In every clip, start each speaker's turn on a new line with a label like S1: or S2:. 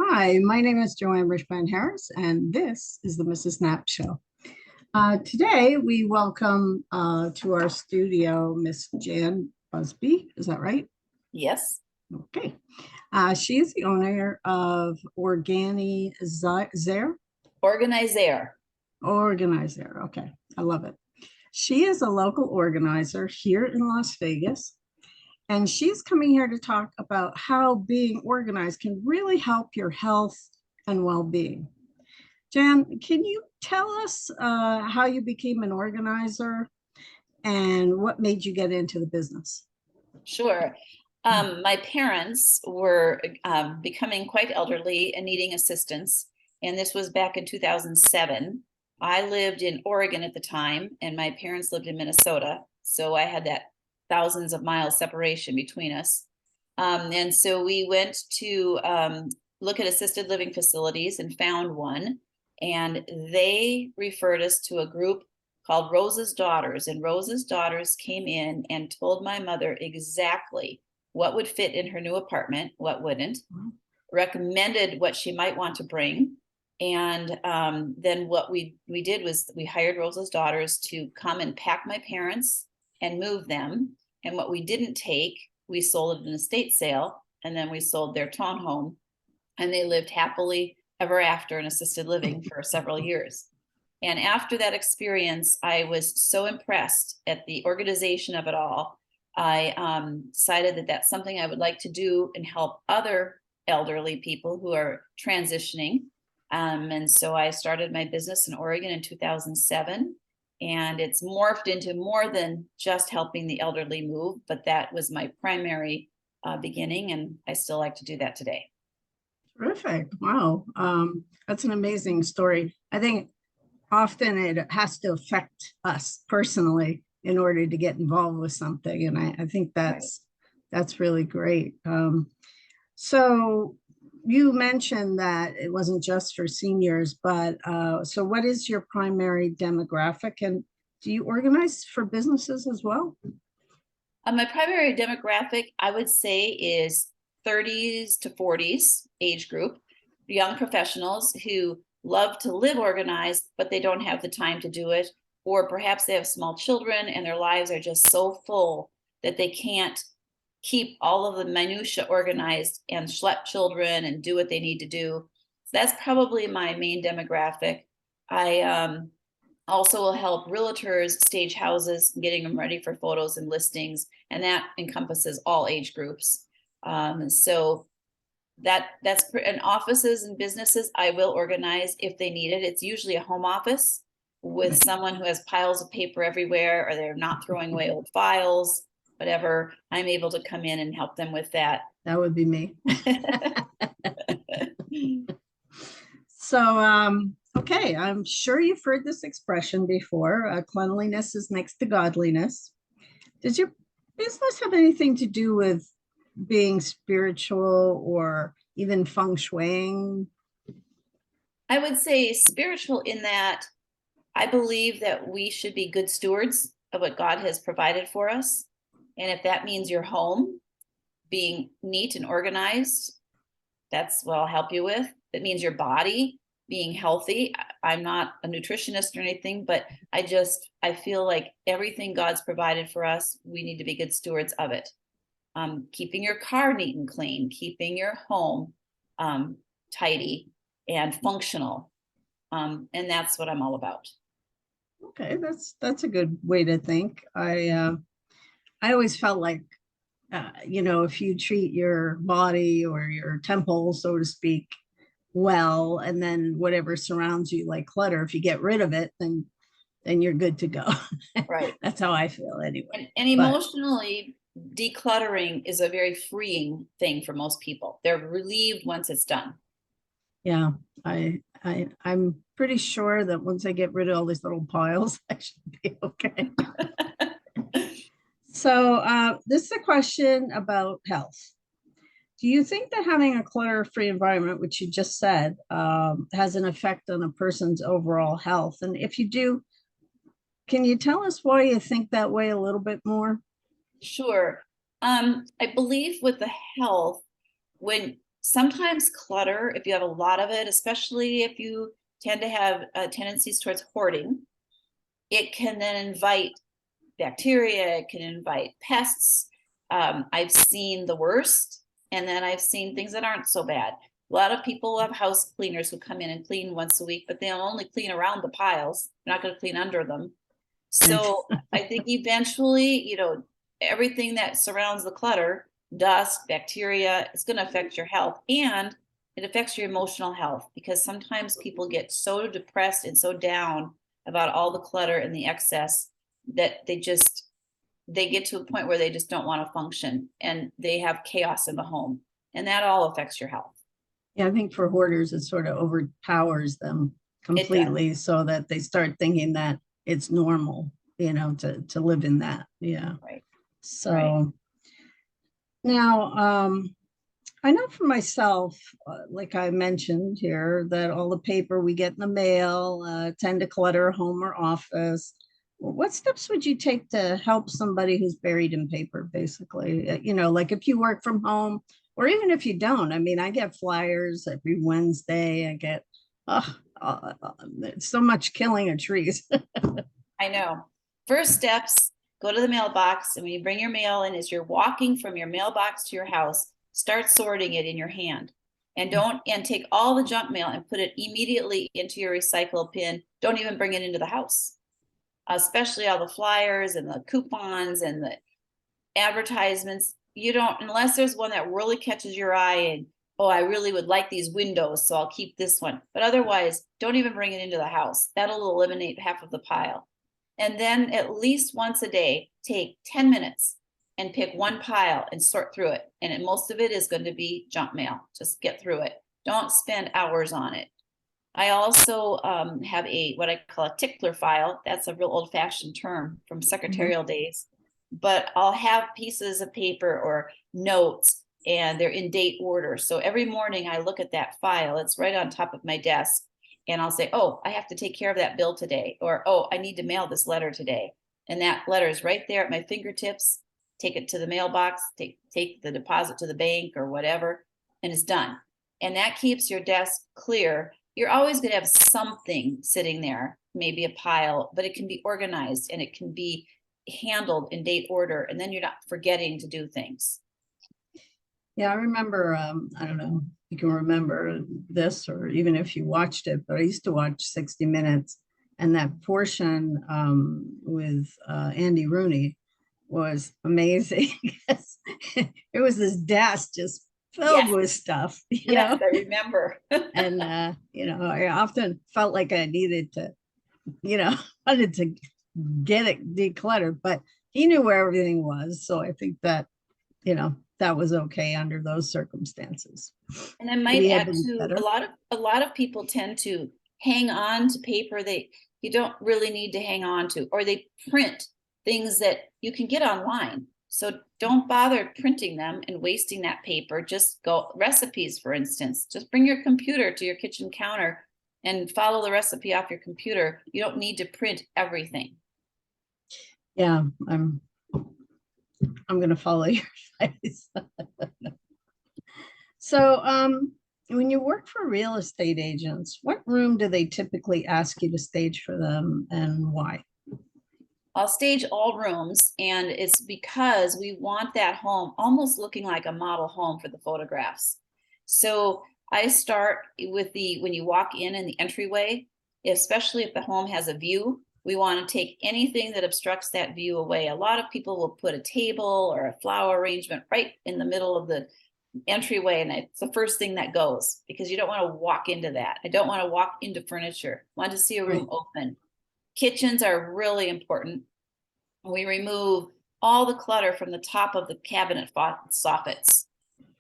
S1: Hi, my name is Joanne Ryshpan-Harris, and this is the Mrs. Knapp Show. Today, we welcome to our studio Miss Jan Busby. Is that right?
S2: Yes.
S1: Okay. She is the owner of Organi Zare.
S2: Organi Zare.
S1: Organi Zare. Okay. I love it. She is a local organizer here in Las Vegas. And she's coming here to talk about how being organized can really help your health and well-being. Jan, can you tell us how you became an organizer and what made you get into the business?
S2: Sure. My parents were becoming quite elderly and needing assistance. And this was back in 2007. I lived in Oregon at the time, and my parents lived in Minnesota. So I had that thousands of miles separation between us. And so we went to look at assisted living facilities and found one. And they referred us to a group called Rose's Daughters. And Rose's Daughters came in and told my mother exactly what would fit in her new apartment, what wouldn't, recommended what she might want to bring. And then what we did was we hired Rose's Daughters to come and pack my parents and move them. And what we didn't take, we sold at an estate sale, and then we sold their townhome, and they lived happily ever after in assisted living for several years. And after that experience, I was so impressed at the organization of it all. I decided that that's something I would like to do and help other elderly people who are transitioning. And so I started my business in Oregon in 2007. And it's morphed into more than just helping the elderly move, but that was my primary beginning, and I still like to do that today.
S1: Terrific. Wow. That's an amazing story. I think often it has to affect us personally in order to get involved with something. And I think that's really great. So you mentioned that it wasn't just for seniors, but so what is your primary demographic, and do you organize for businesses as well?
S2: My primary demographic, I would say, is 30s to 40s age group, young professionals who love to live organized, but they don't have the time to do it. Or perhaps they have small children and their lives are just so full that they can't keep all of the minutia organized and schlep children and do what they need to do. So that's probably my main demographic. I also will help realtors stage houses, getting them ready for photos and listings, and that encompasses all age groups. So that's in offices and businesses, I will organize if they need it. It's usually a home office with someone who has piles of paper everywhere, or they're not throwing away old files, whatever. I'm able to come in and help them with that.
S1: That would be me. So, okay, I'm sure you've heard this expression before. Cleanliness is next to godliness. Does your business have anything to do with being spiritual or even feng shuiing?
S2: I would say spiritual in that I believe that we should be good stewards of what God has provided for us. And if that means your home being neat and organized, that's what I'll help you with. It means your body being healthy. I'm not a nutritionist or anything, but I feel like everything God's provided for us, we need to be good stewards of it. Keeping your car neat and clean, keeping your home tidy and functional. And that's what I'm all about.
S1: Okay, that's a good way to think. I always felt like if you treat your body or your temple, so to speak, well, and then whatever surrounds you like clutter, if you get rid of it, then you're good to go.
S2: Right.
S1: That's how I feel anyway.
S2: And emotionally, decluttering is a very freeing thing for most people. They're relieved once it's done.
S1: Yeah, I'm pretty sure that once I get rid of all these little piles, I should be okay. So this is a question about health. Do you think that having a clutter-free environment, which you just said, has an effect on a person's overall health? And if you do, can you tell us why you think that way a little bit more?
S2: Sure. I believe with the health, when sometimes clutter, if you have a lot of it, especially if you tend to have tendencies towards hoarding, it can then invite bacteria, it can invite pests. I've seen the worst, and then I've seen things that aren't so bad. A lot of people have house cleaners who come in and clean once a week, but they'll only clean around the piles. They're not going to clean under them. So I think eventually, you know, everything that surrounds the clutter, dust, bacteria, it's going to affect your health, and it affects your emotional health, because sometimes people get so depressed and so down about all the clutter and the excess that they get to a point where they just don't want to function, and they have chaos in the home, and that all affects your health.
S1: Yeah, I think for hoarders, it sort of overpowers them completely, so that they start thinking that it's normal, you know, to live in that. Yeah.
S2: Right.
S1: So
S2: Right.
S1: now, I know for myself, like I mentioned here, that all the paper we get in the mail tend to clutter home or office. What steps would you take to help somebody who's buried in paper, basically? You know, like if you work from home, or even if you don't. I mean, I get flyers every Wednesday. I get, so much killing of trees.
S2: I know. First steps, go to the mailbox, and when you bring your mail in, as you're walking from your mailbox to your house, start sorting it in your hand. And take all the junk mail and put it immediately into your recycle bin. Don't even bring it into the house. Especially all the flyers and the coupons and the advertisements. You don't, unless there's one that really catches your eye and, oh, I really would like these windows, so I'll keep this one. But otherwise, don't even bring it into the house. That'll eliminate half of the pile. And then at least once a day, take 10 minutes and pick one pile and sort through it. And most of it is going to be junk mail. Just get through it. Don't spend hours on it. I also have what I call a tickler file. That's a real old-fashioned term from secretarial days. But I'll have pieces of paper or notes, and they're in date order. So every morning I look at that file. It's right on top of my desk. And I'll say, oh, I have to take care of that bill today. Or, oh, I need to mail this letter today. And that letter is right there at my fingertips. Take it to the mailbox, take the deposit to the bank or whatever, and it's done. And that keeps your desk clear. You're always going to have something sitting there, maybe a pile, but it can be organized and it can be handled in date order. And then you're not forgetting to do things.
S1: Yeah, I remember, I don't know, you can remember this, or even if you watched it, but I used to watch 60 Minutes, and that portion with Andy Rooney was amazing. It was this desk just filled with stuff, you know?
S2: I remember.
S1: And, you know, I often felt like I needed to, you know, wanted to get it decluttered, but he knew where everything was. So I think that, you know, that was okay under those circumstances.
S2: And I might add too, a lot of people tend to hang on to paper you don't really need to hang on to, or they print things that you can get online. So don't bother printing them and wasting that paper. Just go recipes, for instance. Just bring your computer to your kitchen counter and follow the recipe off your computer. You don't need to print everything.
S1: Yeah, I'm going to follow your advice. So, when you work for real estate agents, what room do they typically ask you to stage for them, and why?
S2: I'll stage all rooms, and it's because we want that home almost looking like a model home for the photographs. So I start with when you walk in the entryway, especially if the home has a view, we want to take anything that obstructs that view away. A lot of people will put a table or a flower arrangement right in the middle of the entryway, and it's the first thing that goes, because you don't want to walk into that. I don't want to walk into furniture. I want to see a room open. Kitchens are really important. We remove all the clutter from the top of the cabinet soffits.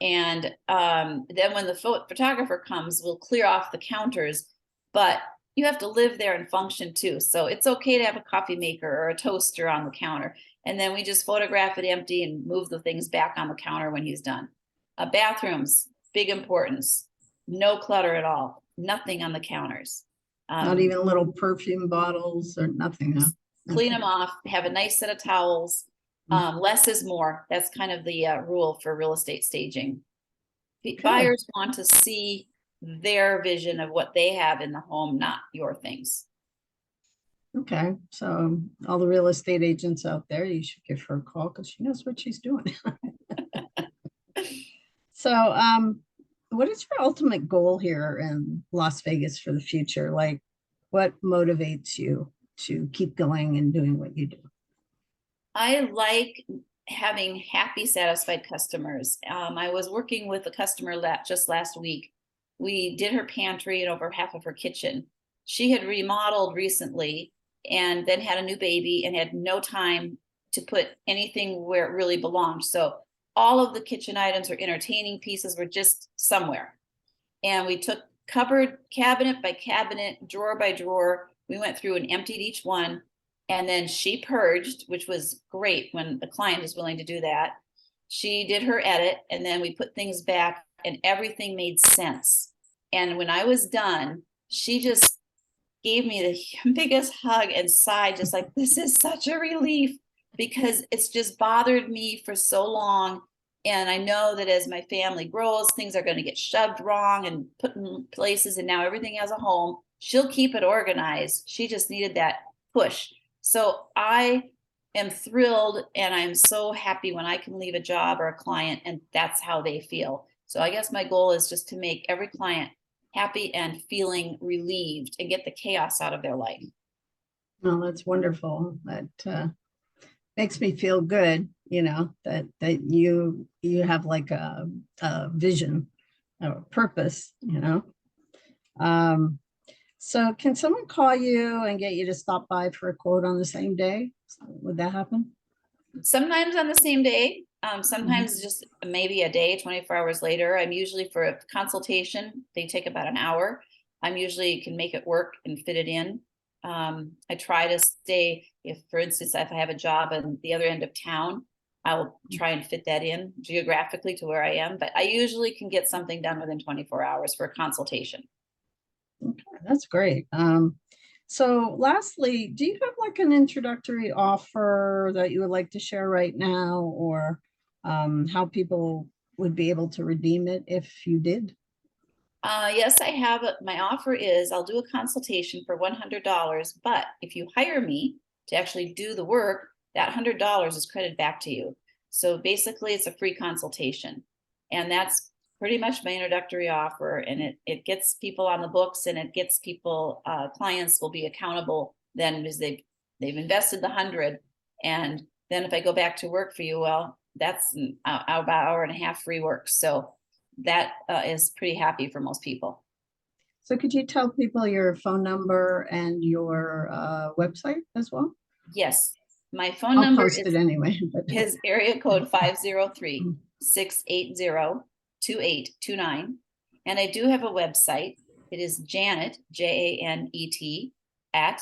S2: And then when the photographer comes, we'll clear off the counters, but you have to live there and function too. So it's okay to have a coffee maker or a toaster on the counter. And then we just photograph it empty and move the things back on the counter when he's done. Bathrooms, big importance. No clutter at all. Nothing on the counters.
S1: Not even little perfume bottles or nothing. Huh?
S2: Clean them off. Have a nice set of towels. Less is more. That's kind of the rule for real estate staging.
S1: Good.
S2: Buyers want to see their vision of what they have in the home, not your things.
S1: Okay, so all the real estate agents out there, you should give her a call because she knows what she's doing. So, what is your ultimate goal here in Las Vegas for the future? Like, what motivates you to keep going and doing what you do?
S2: I like having happy, satisfied customers. I was working with a customer just last week. We did her pantry and over half of her kitchen. She had remodeled recently and then had a new baby and had no time to put anything where it really belonged. So all of the kitchen items or entertaining pieces were just somewhere. And we took cupboard, cabinet by cabinet, drawer by drawer. We went through and emptied each one. And then she purged, which was great when the client is willing to do that. She did her edit, and then we put things back and everything made sense. And when I was done, she just gave me the biggest hug and sighed, just like, this is such a relief, because it's just bothered me for so long. And I know that as my family grows, things are going to get shoved wrong and put in places, and now everything has a home. She'll keep it organized. She just needed that push. So I am thrilled, and I'm so happy when I can leave a job or a client and that's how they feel. So I guess my goal is just to make every client happy and feeling relieved and get the chaos out of their life.
S1: Well, that's wonderful. That makes me feel good, that you have like a vision, a purpose, So can someone call you and get you to stop by for a quote on the same day? Would that happen?
S2: Sometimes on the same day, sometimes just maybe a day, 24 hours later. I'm usually, for a consultation, they take about an hour. I'm usually can make it work and fit it in. I try to stay, if for instance, if I have a job on the other end of town, I will try and fit that in geographically to where I am, but I usually can get something done within 24 hours for a consultation.
S1: Okay, that's great. So lastly, do you have like an introductory offer that you would like to share right now, or how people would be able to redeem it if you did?
S2: Yes, I have. My offer is I'll do a consultation for $100, but if you hire me to actually do the work, that $100 is credited back to you. So basically, it's a free consultation, and that's pretty much my introductory offer. And it gets people on the books, and it gets people, clients will be accountable then, because they've invested the 100, and then if I go back to work for you, well, that's about an hour and a half free work. So that is pretty happy for most people.
S1: So could you tell people your phone number and your website as well?
S2: Yes, my phone
S1: I'll
S2: number
S1: post it anyway.
S2: is area code 503-680-2829. And I do have a website. It is Janet, Janet, at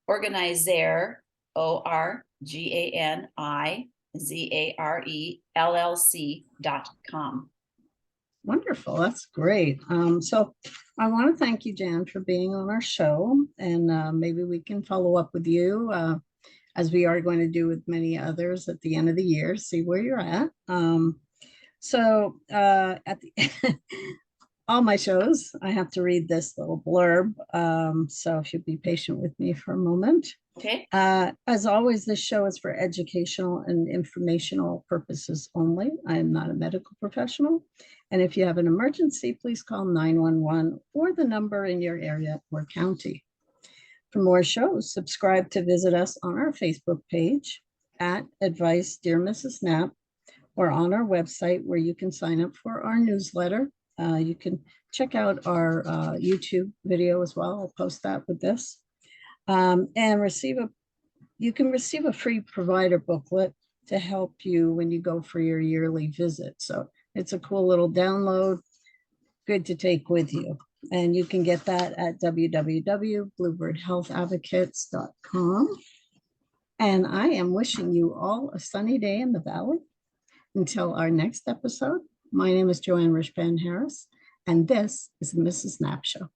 S2: Organi Zare, ORGANIZARELLC.com.
S1: Wonderful. That's great. So I want to thank you, Jan, for being on our show, and maybe we can follow up with you as we are going to do with many others at the end of the year, see where you're at. At the all my shows, I have to read this little blurb. So if you'll be patient with me for a moment.
S2: Okay.
S1: As always, this show is for educational and informational purposes only. I am not a medical professional. And if you have an emergency, please call 911 or the number in your area or county. For more shows, subscribe to visit us on our Facebook page at Advice Dear Mrs. Knapp, or on our website where you can sign up for our newsletter. You can check out our YouTube video as well. I'll post that with this. And you can receive a free provider booklet to help you when you go for your yearly visit. So it's a cool little download, good to take with you. And you can get that at www.bluebirdhealthadvocates.com. And I am wishing you all a sunny day in the Valley. Until our next episode, my name is Joanne Ryshpan-Harris, and this is the Mrs. Knapp Show.